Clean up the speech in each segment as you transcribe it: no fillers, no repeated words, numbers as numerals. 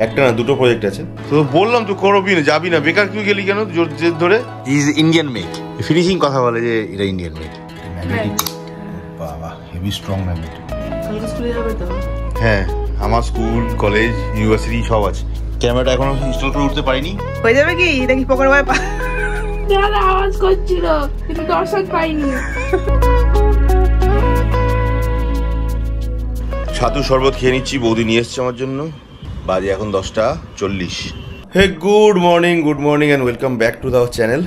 একটা না দুটো প্রজেক্ট আছে। তো বললাম তো করবি না, যাবি না, বেকার তুই গেলি কেন জোর জেদ ধরে? ইজ ইন্ডিয়ান মেক, ফিনিশিং কথা বলে যে এটা ইন্ডিয়ান মেক। বাবা হেভি স্ট্রং ম্যাগনেট। কালকে স্কুলে যাবে তো? হ্যাঁ, আমার স্কুল কলেজ ইউনিভার্সিটি সব আছে। ক্যামেরাটা এখনো ইনস্টল করে উঠতে পারিনি। হয়ে যাবে কি? এটা কি পকেট ওয়াইপ? দাদা আওয়াজ করছিল কিন্তু দর্শক পাইনি। ছাতু শরবত খেয়ে নিচ্ছি, বৌদি নিয়ে এসছে আমার জন্য। বাজে এখন 10:40। Hey good morning and welcome back to the channel.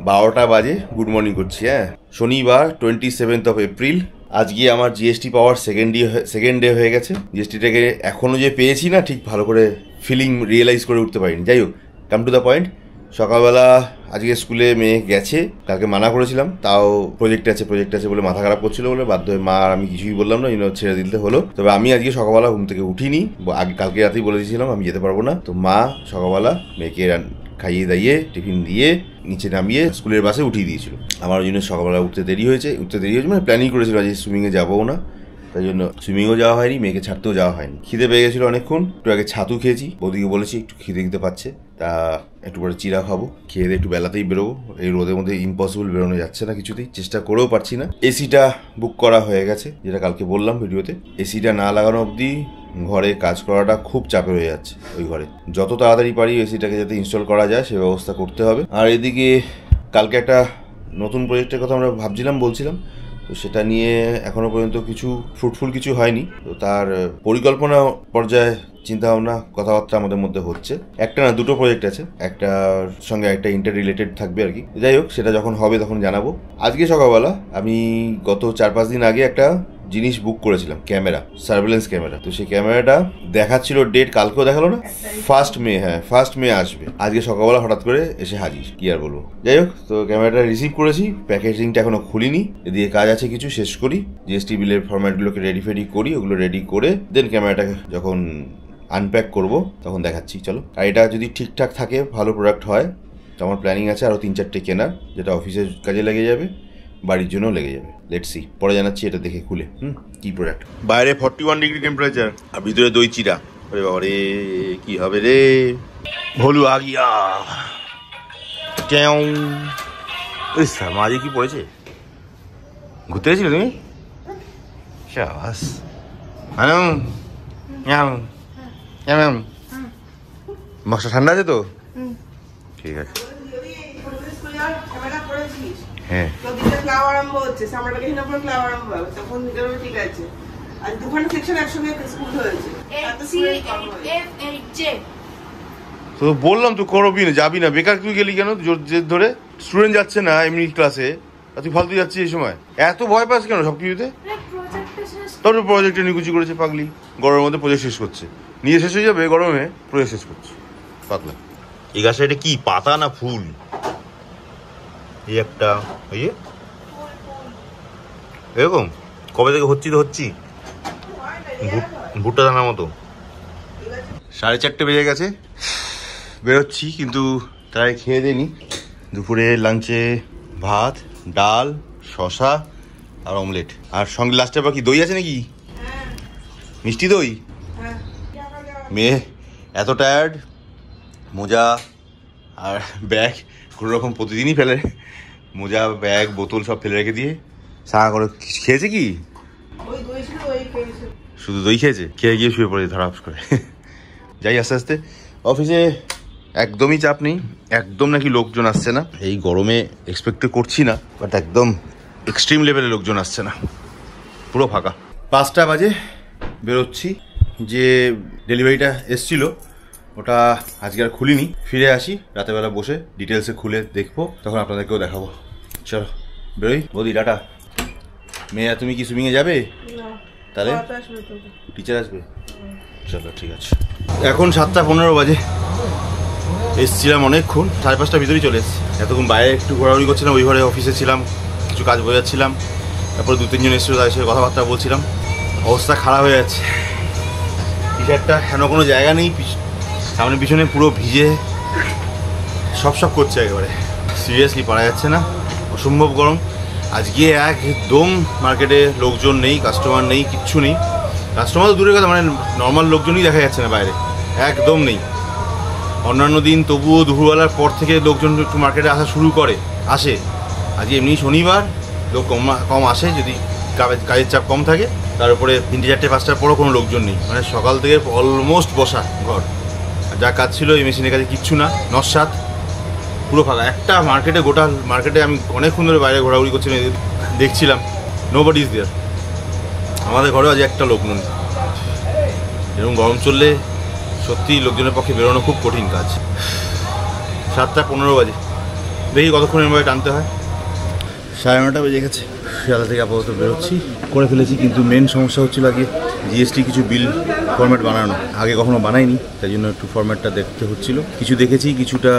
12টা বাজে গুড মর্নিং করছি। হ্যাঁ, শনিবার 27 এপ্রিল। আজকে আমার জিএসটি পাওয়ার সেকেন্ড ডে হয়ে গেছে। জিএসটিটাকে এখনও যে পেয়েছি না, ঠিক ভালো করে ফিলিং রিয়েলাইজ করে উঠতে পারিনি। যাই হোক, কাম টু দ্য পয়েন্ট। সকালবেলা আজকে স্কুলে মেয়ে গেছে, কালকে মানা করেছিলাম, তাও প্রজেক্ট আছে বলে মাথা খারাপ করছিল বলে বাধ্য হয়ে মা আর আমি কিছুই বললাম না, ছেড়ে দিতে হলো। তবে আমি আজকে সকালবেলা ঘুম থেকে উঠিনি, কালকে রাতেই বলে দিয়েছিলাম আমি যেতে পারবো না। তো মা সকালবেলা মেয়েকে খাইয়ে দাইয়ে টিফিন দিয়ে নিচে নামিয়ে স্কুলের বাসে উঠিয়ে দিয়েছিল। আমার ওই জন্য সকালবেলা উঠতে দেরি হয়েছে মানে প্ল্যানিং করেছিল আজকে সুইমিংয়ে যাবো না, তাই জন্য সুইমিংও যাওয়া হয়নি, মেয়েকে ছাড়তেও যাওয়া হয়নি। খিদে পেয়ে গেছিলো অনেকক্ষণ, একটু আগে ছাতু খেয়েছি, বৌদিকে বলেছি একটু খিদে পাচ্ছে, তা একটু পরে চিরা খাবো, খেয়ে দিয়ে একটু বেলাতেই বেরোবো। এই রোদের মধ্যে ইম্পসিবল বেরোনো যাচ্ছে না কিছুতেই, চেষ্টা করেও পারছি না। এসিটা বুক করা হয়ে গেছে, যেটা কালকে বললাম ভিডিওতে। এসিটা না লাগানো অবধি ঘরে কাজ করাটা খুব চাপের হয়ে যাচ্ছে। ওই ঘরে যত তাড়াতাড়ি পারি এসিটাকে যাতে ইনস্টল করা যায় সে ব্যবস্থা করতে হবে। আর এদিকে কালকে একটা নতুন প্রজেক্টের কথা আমরা বলছিলাম, তো সেটা নিয়ে এখনো পর্যন্ত কিছু ফ্রুটফুল কিছু হয়নি। তো তার পরিকল্পনা পর্যায়ে চিন্তাভাবনা কথাবার্তা আমাদের মধ্যে হচ্ছে। একটা না দুটো প্রজেক্ট আছে, একটার সঙ্গে একটা ইন্টার রিলেটেড থাকবে আর কি। যাই হোক, সেটা যখন হবে তখন জানাবো। আজকে সকালবেলা আমি গত 4-5 দিন আগে একটা জিনিস বুক করেছিলাম, ক্যামেরা, সার্ভেলেন্স ক্যামেরা। তো সেই ক্যামেরাটা দেখাচ্ছিল ডেট, কালকেও দেখালো না, 1 মে। হ্যাঁ, 1 মে আসবে। আজকে সকালবেলা হঠাৎ করে এসে হাজির, কি আর বলবো। যাই হোক, তো ক্যামেরাটা রিসিভ করেছি, প্যাকেজিংটা এখনো খুলিনি, এদিকে কাজ আছে কিছু, শেষ করি, জিএসটি বিলের ফরম্যাটগুলোকে রেডি করি, ওগুলো রেডি করে দেন ক্যামেরাটাকে যখন আনপ্যাক করব তখন দেখাচ্ছি, চলো। আর এটা যদি ঠিকঠাক থাকে, ভালো প্রোডাক্ট হয়, তো আমার প্ল্যানিং আছে আরও 3-4টে কেনার, যেটা অফিসের কাজে লেগে যাবে, বাড়ির জন্য লেগে যাবে। লেটস সি, পরে জানাচ্ছি এটা দেখে খুলে কি প্রোডাক্ট। বাইরে 41 ডিগ্রি টেম্পারেচার আর ভিতরে দই চিরা। আরে বাবা রে, কি হবে রে। ভলু আগিয়া কেউ ওই মাঝে কি পড়েছে? ঘুরতে গেছিলে তুমি? শাবাস। মাছটা ঠান্ডা আছে তো? ঠিক আছে। হ্যাঁ, তো বললাম তো করবি না, যাবি না, বেকার তুই গেলি কেন জোর জেদ ধরে? স্টুডেন্ট যাচ্ছে না এমনি ক্লাসে, তুই ফালতু যাচ্ছিস এই সময়? এত ভয় পাস কেন সব কিছুতে? তবে প্রজেক্টে নিকুচি করেছে পাগলি, গরমের মধ্যে প্রজেক্ট শেষ করছে, নিয়ে শেষ হয়ে যাবে গরমে, প্রজেক্ট শেষ করছে পাগলা। এই গাছটা এটা কি, পাতা না ফুল? এই একটা এরকম কবে থেকে হচ্ছি ভুট্টা দানার মতো। 4:30 বেজে গেছে, বেরোচ্ছি, কিন্তু তাই খেয়ে দিইনি। দুপুরে লাঞ্চে ভাত, ডাল, শশা আর অমলেট, আর সঙ্গে লাস্টে আবার কি দই আছে নাকি? মিষ্টি দই। মেয়ে এত টায়ার্ড, মোজা আর ব্যাগ কোনো রকম প্রতিদিনই ফেলে, মোজা ব্যাগ বোতল সব ফেলে রেখে দিয়ে সারা করে খেয়েছে কি? শুধু দই খেয়েছে, খেয়ে গিয়ে শুয়ে পড়েছে ধরাপস করে। যাই আস্তে আস্তে। অফিসে একদমই চাপ নেই, একদম নাকি লোকজন আসছে না, এই গরমে এক্সপেক্ট করছি না, বাট একদম এক্সট্রিম লেভেলে লোকজন আসছে না, পুরো ফাঁকা। 5টা বাজে বেরোচ্ছি। যে ডেলিভারিটা এসছিল ওটা আজকে আর খুলিনি, ফিরে আসি, রাতেরবেলা বসে ডিটেলসে খুলে দেখবো, তখন আপনাদেরকেও দেখাবো। চলো বেরোই। বৌদি টাটা। মেয়ে তুমি কি সুইমিংয়ে যাবে? তাহলে টিচার আসবে? চলো ঠিক আছে। এখন 7:15 বাজে, এসছিলাম অনেকক্ষণ, 5:30 ভিতরেই চলে এসেছি। এতক্ষণ বাইরে একটু ঘোরাঘুরি করছিলাম, ওই ঘরে অফিসে ছিলাম, কিছু কাজ বোঝাচ্ছিলাম, তারপর 2-3 জন এসেছিল, তাদের সাথে কথাবার্তা বলছিলাম। অবস্থা খারাপ হয়ে যাচ্ছে, টি শার্টটা হেন কোনো জায়গা নেই, সামনে পিছনে পুরো ভিজে সব করছে একেবারে। সিরিয়াসলি পারা যাচ্ছে না, অসম্ভব গরম। আজকে একদম মার্কেটে লোকজন নেই, কাস্টমার নেই, কিচ্ছু নেই। কাস্টমার তো দূরের কথা, মানে নর্মাল লোকজনই দেখা যাচ্ছে না বাইরে। একদম নেই। অন্যান্য দিন তবুও দুপুরবেলার পর থেকে লোকজন একটু মার্কেটে আসা শুরু করে, আসে। আজকে এমনি শনিবার, লোক কম আসে, যদি কাজের চাপ কম থাকে। তার উপরে 3টে 4টে 5টার পরও কোনো লোকজন নেই, মানে সকাল থেকে অলমোস্ট বসা ঘর। যা কাজ ছিল এই মেশিনের কাছে কিচ্ছু না, নস্বাত পুরো ফাঁকা। একটা মার্কেটে, গোটা মার্কেটে আমি অনেকক্ষণ ধরে বাইরে ঘোরাঘুরি করছিলাম, দেখছিলাম নোবডি ইজ দেয়ার। আমাদের ঘরেও আজ একটা লোক নেই। এরকম গরম চললে সত্যি লোকজনের পক্ষে বেরোনো খুব কঠিন কাজ। 7টা 15 বাজে, দেখি কতক্ষণ এরভাবে টানতে হয়। 9:30 বেজে গেছে। শিয়ালদা থেকে আপাতত বেরোচ্ছি, করে ফেলেছি। কিন্তু মেন সমস্যা হচ্ছিল আগে জিএসটি কিছু বিল ফরম্যাট বানানো, আগে কখনো বানাইনি, তাই জন্য একটু ফরম্যাটটা দেখতে হচ্ছিল। কিছু দেখেছি, কিছুটা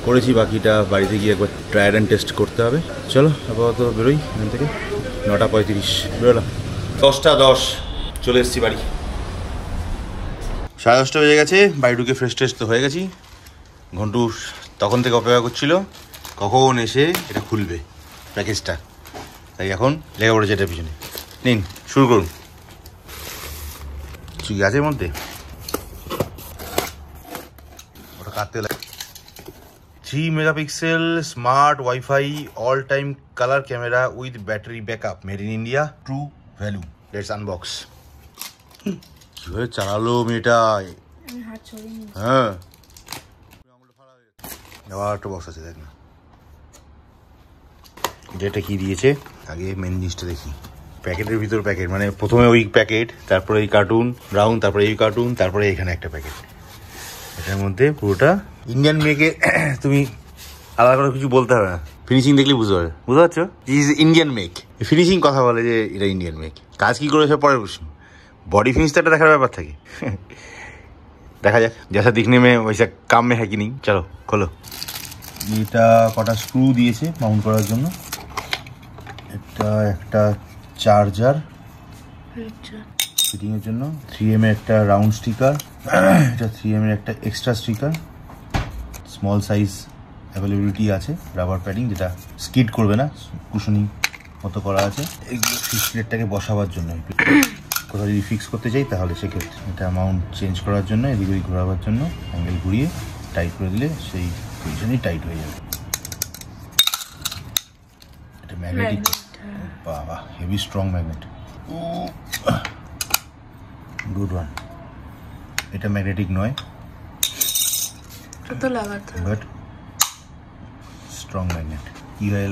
করেছি, বাকিটা বাড়িতে গিয়ে একবার ট্রায়াল অ্যান্ড টেস্ট করতে হবে। চলো আপাতত বেরোই এখান থেকে। 9:35 বেরোলাম। 10:10 চলে এসেছি বাড়ি। 10:30 বেজে গেছে। বাড়ি ঢুকে ফ্রেশ ট্রেশ তো হয়ে গেছি। ঘন্টু তখন থেকে অপেক্ষা করছিল কখন এসে এটা খুলবে প্যাকেজটা, তাই এখন লেগে পড়েছে এটার পিছনে। নিন শুরু করুন। কিছু কি আছে এর মধ্যে? ওটা কাটতে লাগে। 3 megapixel smart wifi all time colour camera with battery backup, made in India, true value. Let's unbox. কিভাবে চালালো মেয়েটা! হ্যাঁ, আবার একটা বক্স আছে, দেখ না যেটা কি দিয়েছে। আগে মেন জিনিসটা দেখি। প্যাকেটের ভিতর প্যাকেট, মানে প্রথমে ওই প্যাকেট, তারপরে এই কার্টুন ব্রাউন, তারপরে এই কার্টুন, তারপরে এখানে একটা প্যাকেট। এটার মধ্যে পুরোটা ইন্ডিয়ান মেকে। তুমি আলাদা করে কিছু বলতে হবে না, ফিনিশিং দেখলে বুঝতে পারবে। বুঝতে পারছো? Is Indian make. ফিনিশিং কথা বলে যে এটা ইন্ডিয়ান মেক। কাজ কি করেছে পরের প্রশ্ন, বডি ফিনিশটা একটা দেখার ব্যাপার থাকে। দেখা যাক, জैसा दिखने में वैसा काम में है कि नहीं। চলো খোলো। এটা কটা স্ক্রু দিয়েছে মাউন্ট করার জন্য। এটা একটা চার্জার ফিটিং এর জন্য, 3M এর একটা রাউন্ড স্টিকার, এটা 3M এর একটা extra sticker, small size availability আছে, রাবার প্যাডিং যেটা স্কিড করবে না, কুশনিং মতো করা আছে। এগুলো ফিক্স প্লেটটাকে বসাবার জন্য, কোথাও যদি ফিক্স করতে চাই তাহলে সেক্ষেত্রে এটা মাউন্ট চেঞ্জ করার জন্য, এদিক ওদিক ঘোরাবার জন্য অ্যাঙ্গেল ঘুরিয়ে টাইট করে দিলে সেই পজিশনেই টাইট হয়ে যাবে। এটা ম্যাগনেটিক, বাবা heavy strong magnet, good one. এটা ম্যাগনেটিক নয়, বাট স্ট্রং ম্যাগনেট। কীভাবে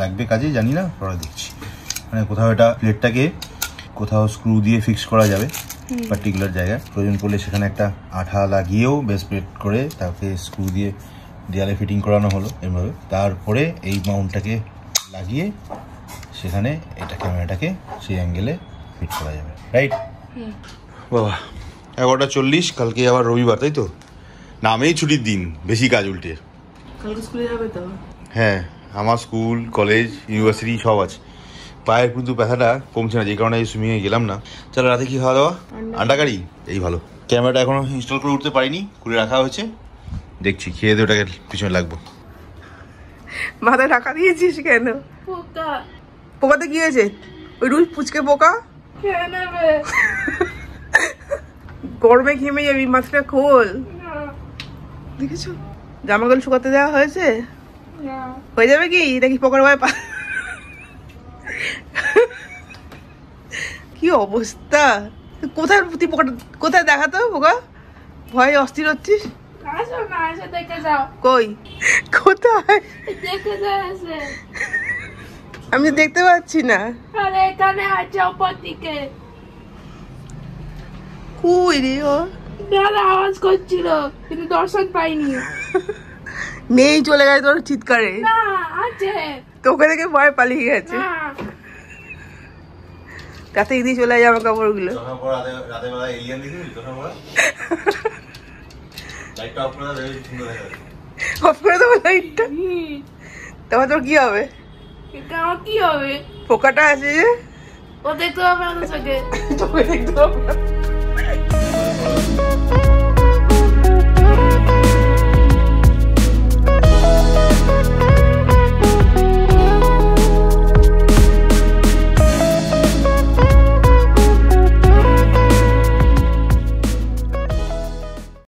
লাগবে কাজে জানি না, পরে দেখছি। মানে কোথাও এটা প্লেটটাকে কোথাও স্ক্রু দিয়ে ফিক্স করা যাবে পার্টিকুলার জায়গায়, প্রয়োজন পড়লে সেখানে একটা আঠা লাগিয়েও বেস প্লেট করে তাকে স্ক্রু দিয়ে দেয়ালে ফিটিং করানো হলো এভাবে। তারপরে এই মাউন্টটাকে লাগিয়ে সেখানে এটা ক্যামেরাটাকে সেই অ্যাঙ্গেলে ফিট করা যাবে, রাইট? বাবা 11:40, কালকে আবার রবিবার, তাই তো? নামেই ছুটির দিন, বেশি কাজ উল্টে। কালকে স্কুলে যাবে তো? হ্যাঁ, আমার স্কুল কলেজ ইউনিভার্সিটি সব আছে। পায়ের কিন্তু ব্যথাটা কমছে না, যে কারণে সুইমিংয়ে গেলাম না। চলো রাতে কি খাওয়া দাওয়া? আন্ডা কারি। এই ভালো। ক্যামেরাটা এখনো ইনস্টল করে উঠতে পারিনি, খুলে রাখা হয়েছে, দেখছি খেয়ে দিয়ে ওটাকে পিছনে লাগবো। মাথায় ঢাকা দিয়েছিস কেন? পোকা পোকাতে কি হয়েছে? ওই রুই পুচকে পোকা খেয়ে নেবে। গরমে ঘেমে যাবি, মাথাটা খোল। দেখেছো জামাগুলো শুকাতে দেওয়া হয়েছে, হয়ে যাবে কি? দেখি পোকার ভয় পা। কি অবস্থা! কোথায় তুই পোকাটা, কোথায় দেখাতো পোকা? ভয়ে অস্থির হচ্ছিস। আসো না, এসে দেখে যাও। কই? কোথায়? দেখে যাও এসে। আমি তো দেখতে পাচ্ছি না। আরে এখানে আছে উপর দিকে। কই রে ও? দাদা আওয়াজ করছিল কিন্তু দর্শন পাইনি। নেই, চলে গেছে তোর চিৎকারে। না আছে, তোকে দেখে ভয় পালিয়ে গেছে। না রাতে দিয়ে চলে যায় আমার কাপড় গুলো। অফ করে দেবো লাইটটা, তারপর তোর কি হবে? এটা আমার কি হবে? পোকাটা আছে যে ও দেখতে পাবে না তোকে। তোকে দেখতে পাবো না।